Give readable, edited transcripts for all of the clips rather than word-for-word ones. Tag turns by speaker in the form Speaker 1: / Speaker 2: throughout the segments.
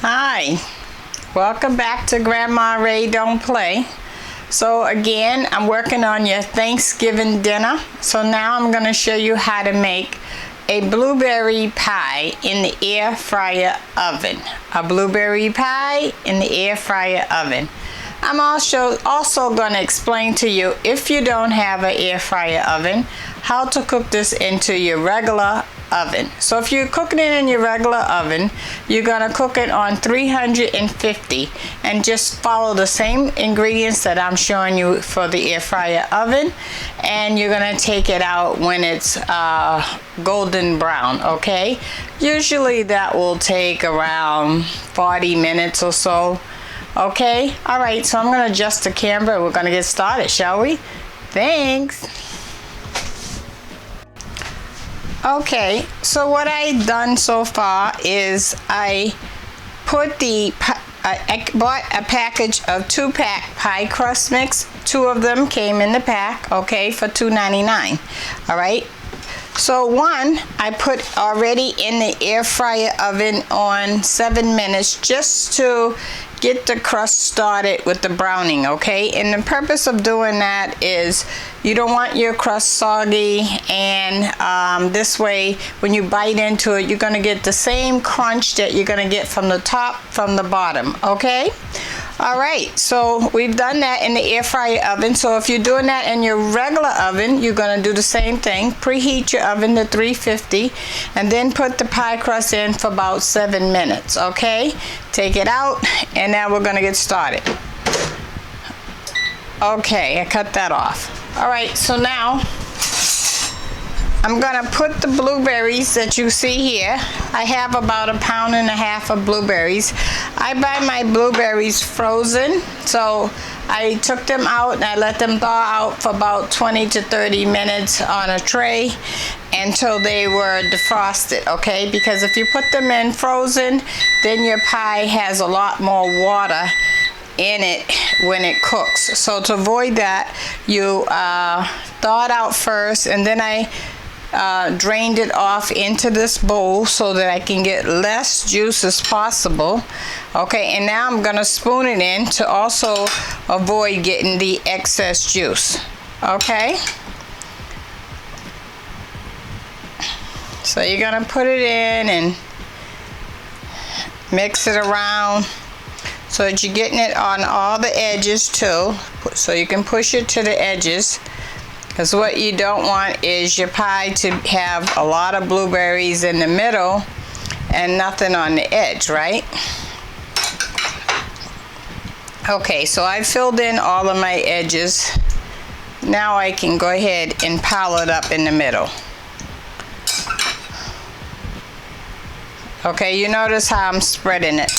Speaker 1: Hi, welcome back to Grandma Ray Don't Play. So again, I'm working on your Thanksgiving dinner. So now I'm going to show you how to make a blueberry pie in the air fryer oven. A blueberry pie in the air fryer oven. I'm also going to explain to you, if you don't have an air fryer oven, how to cook this into your regular oven. So if you're cooking it in your regular oven, you're going to cook it on 350 and just follow the same ingredients that I'm showing you for the air fryer oven, and you're going to take it out when it's golden brown. Okay, usually that will take around 40 minutes or so. Okay, all right, so I'm going to adjust the camera. We're going to get started, shall we? Thanks. Okay, so what I've done so far is I put I bought a package of 2-pack pie crust mix. 2 of them came in the pack, okay, for $2.99. All right. So one I put already in the air fryer oven on 7 minutes just to get the crust started with the browning, okay? And the purpose of doing that is you don't want your crust soggy, and this way when you bite into it, you're gonna get the same crunch that you're gonna get from the top, from the bottom, okay? All right, so we've done that in the air fryer oven. So if you're doing that in your regular oven, you're gonna do the same thing. Preheat your oven to 350 and then put the pie crust in for about 7 minutes, okay? Take it out, and now we're gonna get started. Okay, I cut that off. All right, so now I'm gonna put the blueberries that you see here. I have about 1.5 pounds of blueberries. I buy my blueberries frozen, so I took them out and I let them thaw out for about 20 to 30 minutes on a tray until they were defrosted, okay? Because if you put them in frozen, then your pie has a lot more water in it when it cooks. So to avoid that, you thaw it out first, and then I drained it off into this bowl so that I can get less juice as possible. Okay, and now I'm gonna spoon it in to also avoid getting the excess juice. Okay, so you're gonna put it in and mix it around so that you're getting it on all the edges too, so you can push it to the edges. Because what you don't want is your pie to have a lot of blueberries in the middle and nothing on the edge, right? Okay, so I filled in all of my edges. Now I can go ahead and pile it up in the middle. Okay, you notice how I'm spreading it.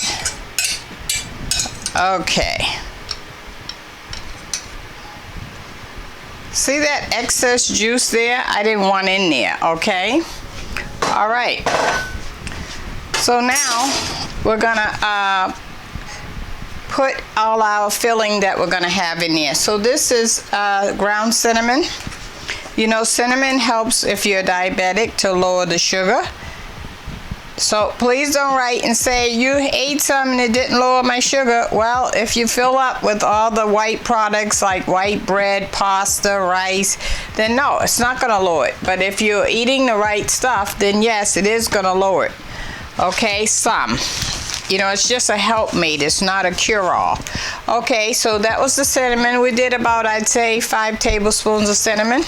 Speaker 1: Okay. See that excess juice there? I didn't want in there, okay? All right. So now we're gonna put all our filling that we're gonna have in there. So this is ground cinnamon. You know, cinnamon helps if you're diabetic to lower the sugar. So please don't write and say you ate some and it didn't lower my sugar. Well, if you fill up with all the white products like white bread, pasta, rice, then no, it's not going to lower it. But if you're eating the right stuff, then yes, it is going to lower it. Okay, some. You know, it's just a helpmate. It's not a cure-all. Okay, so that was the cinnamon. We did about, I'd say, 5 tablespoons of cinnamon.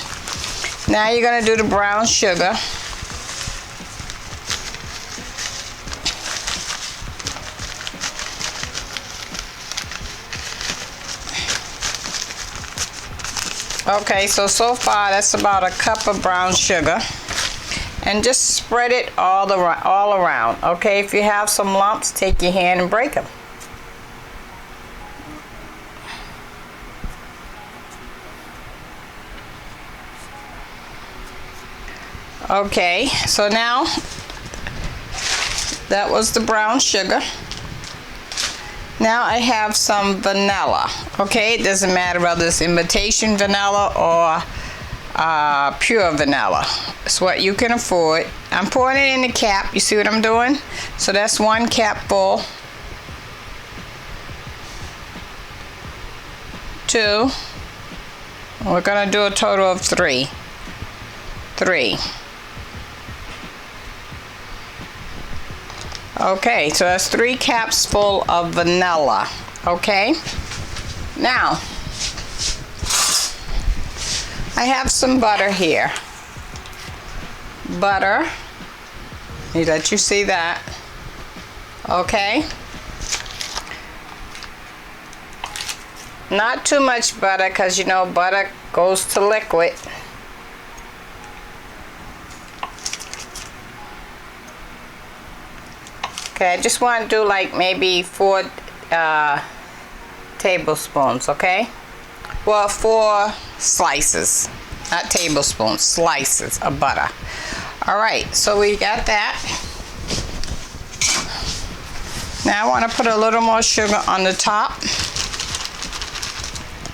Speaker 1: Now you're going to do the brown sugar. Okay, so far that's about 1 cup of brown sugar, and just spread it all around. Okay, if you have some lumps, take your hand and break them. Okay, so now that was the brown sugar. Now I have some vanilla. Okay, it doesn't matter whether it's imitation vanilla or pure vanilla. It's what you can afford. I'm pouring it in the cap. You see what I'm doing? So that's 1 cap full. 2. We're going to do a total of 3. 3. Okay, so that's 3 caps full of vanilla. Okay, now I have some butter here. Butter. Let me let you see that. Okay. Not too much butter, because you know butter goes to liquid. Okay, I just want to do like maybe 4 tablespoons, okay? Well, 4 slices, not tablespoons, slices of butter. All right, so we got that. Now I want to put a little more sugar on the top.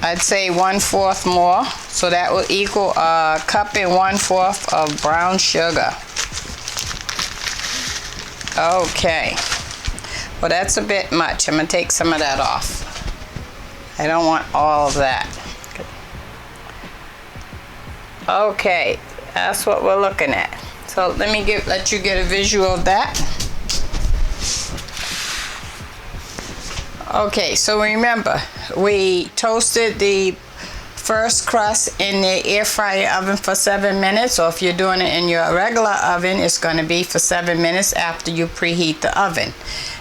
Speaker 1: I'd say 1/4 more, so that will equal a cup and 1/4 of brown sugar. Okay, well that's a bit much. I'm gonna take some of that off. I don't want all of that. Okay, that's what we're looking at. So let me let you get a visual of that. Okay, so remember, we toasted the first crust in the air fryer oven for 7 minutes, or if you're doing it in your regular oven, it's going to be for 7 minutes after you preheat the oven.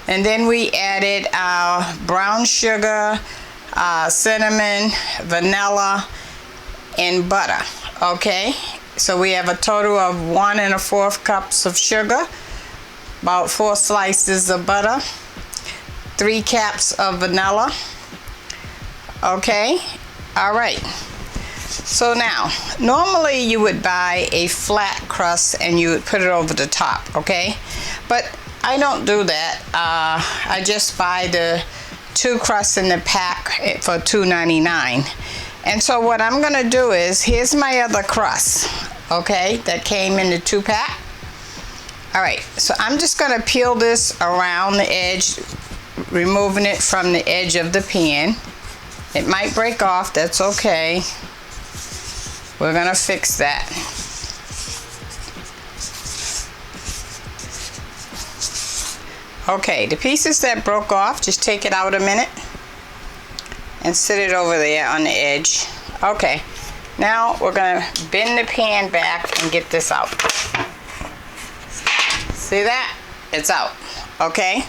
Speaker 1: And then we added our brown sugar, cinnamon, vanilla, and butter. Okay, so we have a total of 1 1/4 cups of sugar, about 4 slices of butter, 3 caps of vanilla. Okay, all right. So now, normally you would buy a flat crust and you would put it over the top, okay? But I don't do that. I just buy the 2 crusts in the pack for $2.99. And so what I'm gonna do is, here's my other crust, okay, that came in the 2-pack. All right, so I'm just gonna peel this around the edge, removing it from the edge of the pan. It might break off, that's okay. We're gonna fix that. Okay, the pieces that broke off, just take it out a minute and sit it over there on the edge. Okay, now we're gonna bend the pan back and get this out. See that? It's out, okay?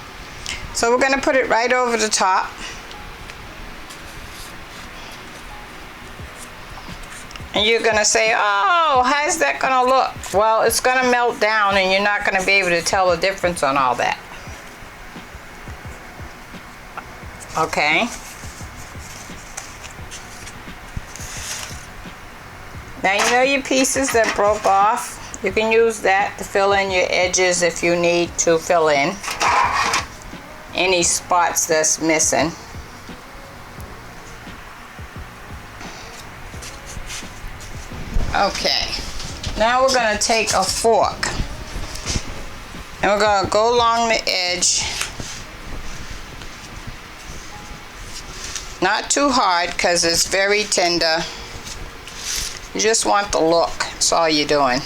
Speaker 1: So we're gonna put it right over the top. And you're gonna say, oh, how's that gonna look? Well, it's gonna melt down and you're not gonna be able to tell the difference on all that. Okay. Now you know your pieces that broke off? You can use that to fill in your edges if you need to fill in any spots that's missing. Okay, now we're going to take a fork and we're going to go along the edge, not too hard because it's very tender. You just want the look, that's all you're doing.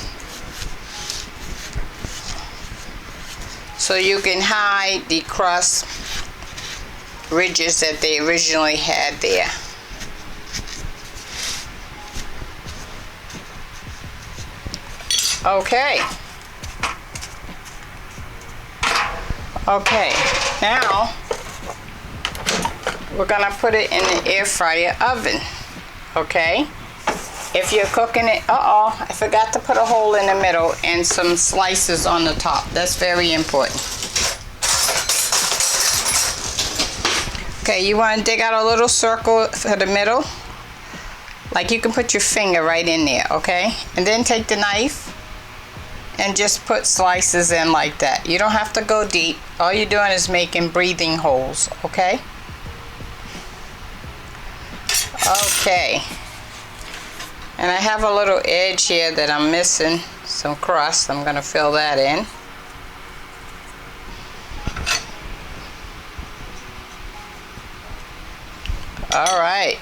Speaker 1: So you can hide the crust ridges that they originally had there. Okay. Okay, now we're gonna put it in the air fryer oven. Okay? If you're cooking it, I forgot to put a hole in the middle and some slices on the top. That's very important. Okay, you want to dig out a little circle for the middle. Like you can put your finger right in there, okay? And then take the knife and just put slices in like that. You don't have to go deep. All you're doing is making breathing holes, okay? Okay. And I have a little edge here that I'm missing, some crust. I'm gonna fill that in. All right.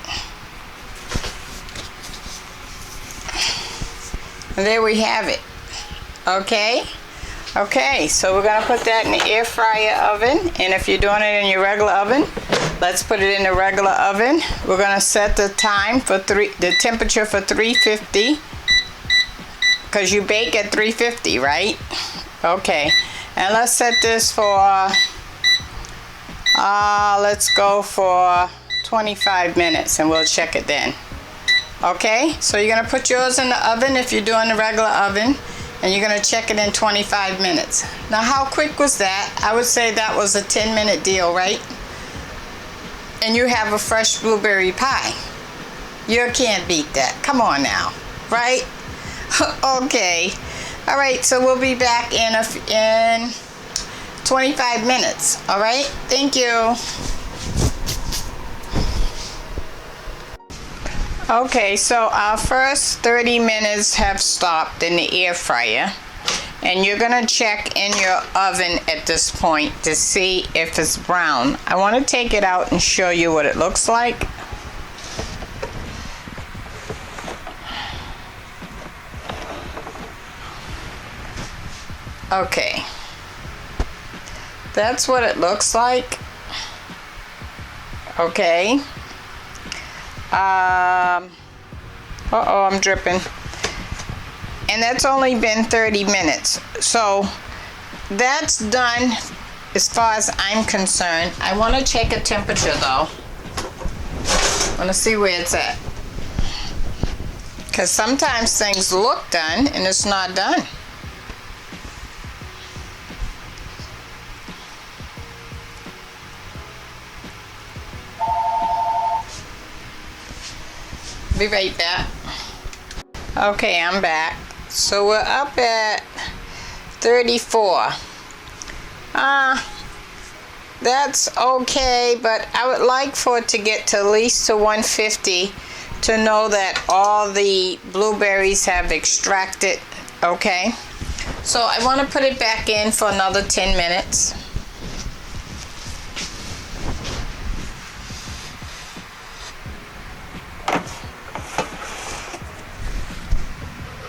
Speaker 1: And there we have it. Okay? Okay, so we're gonna put that in the air fryer oven, and if you're doing it in your regular oven, let's put it in the regular oven. We're gonna set the time for the temperature for 350, because you bake at 350, right? Okay, and let's set this for, let's go for 25 minutes, and we'll check it then. Okay, so you're gonna put yours in the oven if you're doing the regular oven, and you're gonna check it in 25 minutes. Now, how quick was that? I would say that was a 10-minute deal, right? And you have a fresh blueberry pie. You can't beat that. Come on now, right? Okay. All right, so we'll be back in 25 minutes. All right, thank you. Okay, so our first 30 minutes have stopped in the air fryer, and you're gonna check in your oven at this point to see if it's brown. I want to take it out and show you what it looks like. Okay, that's what it looks like. Okay. Uh-oh, I'm dripping. And that's only been 30 minutes. So that's done as far as I'm concerned. I want to check a temperature though. I want to see where it's at. Because sometimes things look done and it's not done. Be right back. Okay, I'm back. So we're up at 34. That's okay, but I would like for it to get to at least to 150 to know that all the blueberries have extracted. Okay, so I want to put it back in for another 10 minutes.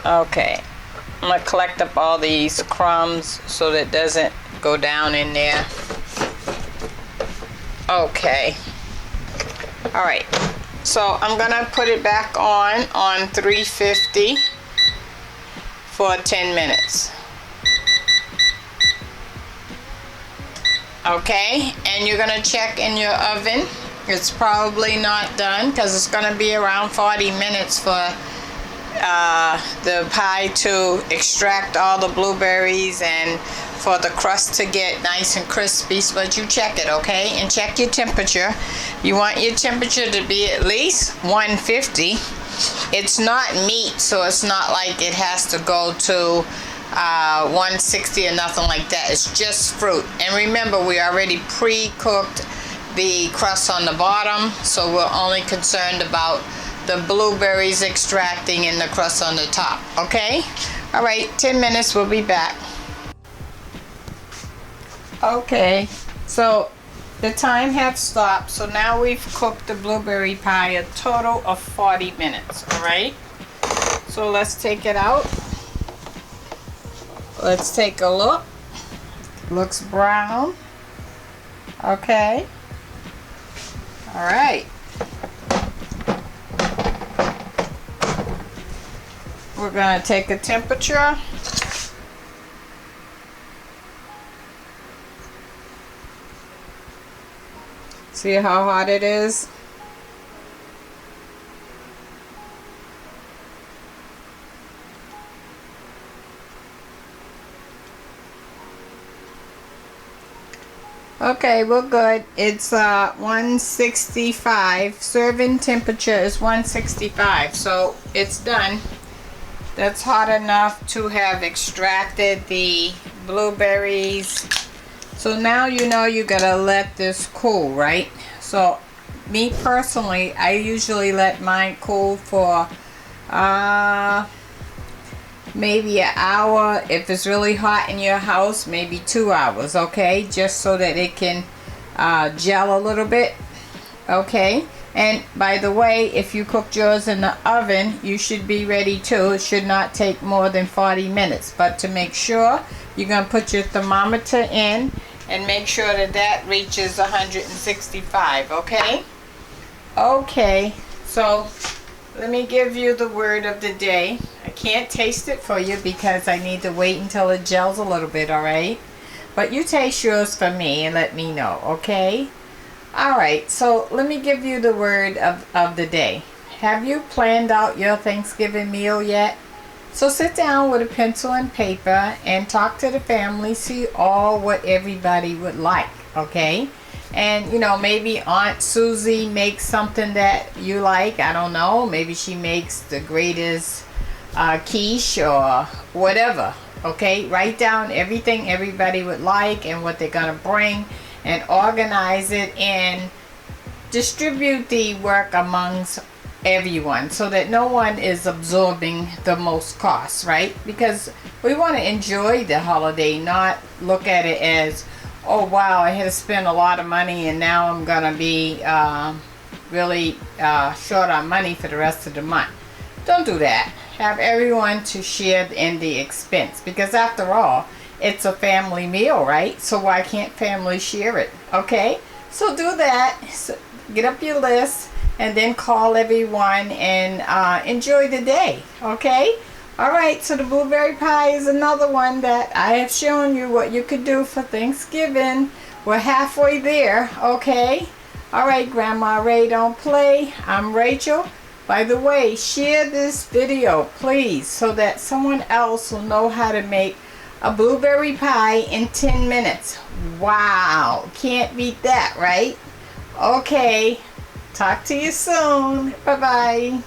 Speaker 1: Okay, I'm gonna collect up all these crumbs so that it doesn't go down in there. Okay, all right, so I'm gonna put it back on 350 for 10 minutes. Okay, and you're gonna check in your oven. It's probably not done because it's gonna be around 40 minutes for the pie to extract all the blueberries and for the crust to get nice and crispy, but you check it, okay? And check your temperature. You want your temperature to be at least 150. It's not meat, so it's not like it has to go to 160 or nothing like that. It's just fruit. And remember, we already pre-cooked the crust on the bottom, so we're only concerned about the blueberries extracting and the crust on the top. Okay, all right, 10 minutes, we'll be back. Okay, so the time has stopped, so now we've cooked the blueberry pie a total of 40 minutes. All right, so let's take it out. Let's take a look. Looks brown. Okay, all right. We're going to take a temperature. See how hot it is? Okay, we're good. It's 165. Serving temperature is 165, so it's done. That's hot enough to have extracted the blueberries. So now you know you gotta let this cool, right? So me personally, I usually let mine cool for maybe an hour. If it's really hot in your house, maybe 2 hours, okay? Just so that it can gel a little bit, okay? And by the way, if you cooked yours in the oven, you should be ready too. It should not take more than 40 minutes. But to make sure, you're going to put your thermometer in and make sure that that reaches 165, okay? Okay, so let me give you the word of the day. I can't taste it for you because I need to wait until it gels a little bit, alright? But you taste yours for me and let me know, okay? Alright, so let me give you the word of the day. Have you planned out your Thanksgiving meal yet? So sit down with a pencil and paper and talk to the family, see all what everybody would like, okay? And, you know, maybe Aunt Susie makes something that you like. I don't know. Maybe she makes the greatest quiche or whatever, okay? Write down everything everybody would like and what they're going to bring, and organize it and distribute the work amongst everyone so that no one is absorbing the most cost, right? Because we want to enjoy the holiday, not look at it as, oh wow, I had to spend a lot of money and now I'm gonna be really short on money for the rest of the month. Don't do that. Have everyone to share in the expense, because after all, it's a family meal, right? So why can't family share it? Okay, so do that. So get up your list and then call everyone and enjoy the day, okay? All right, so the blueberry pie is another one that I have shown you what you could do for Thanksgiving. We're halfway there, okay? All right, Grandma Ray don't play. I'm Rachel. By the way, share this video, please, so that someone else will know how to make a blueberry pie in 10 minutes. Wow, can't beat that, right? Okay, talk to you soon. Bye-bye.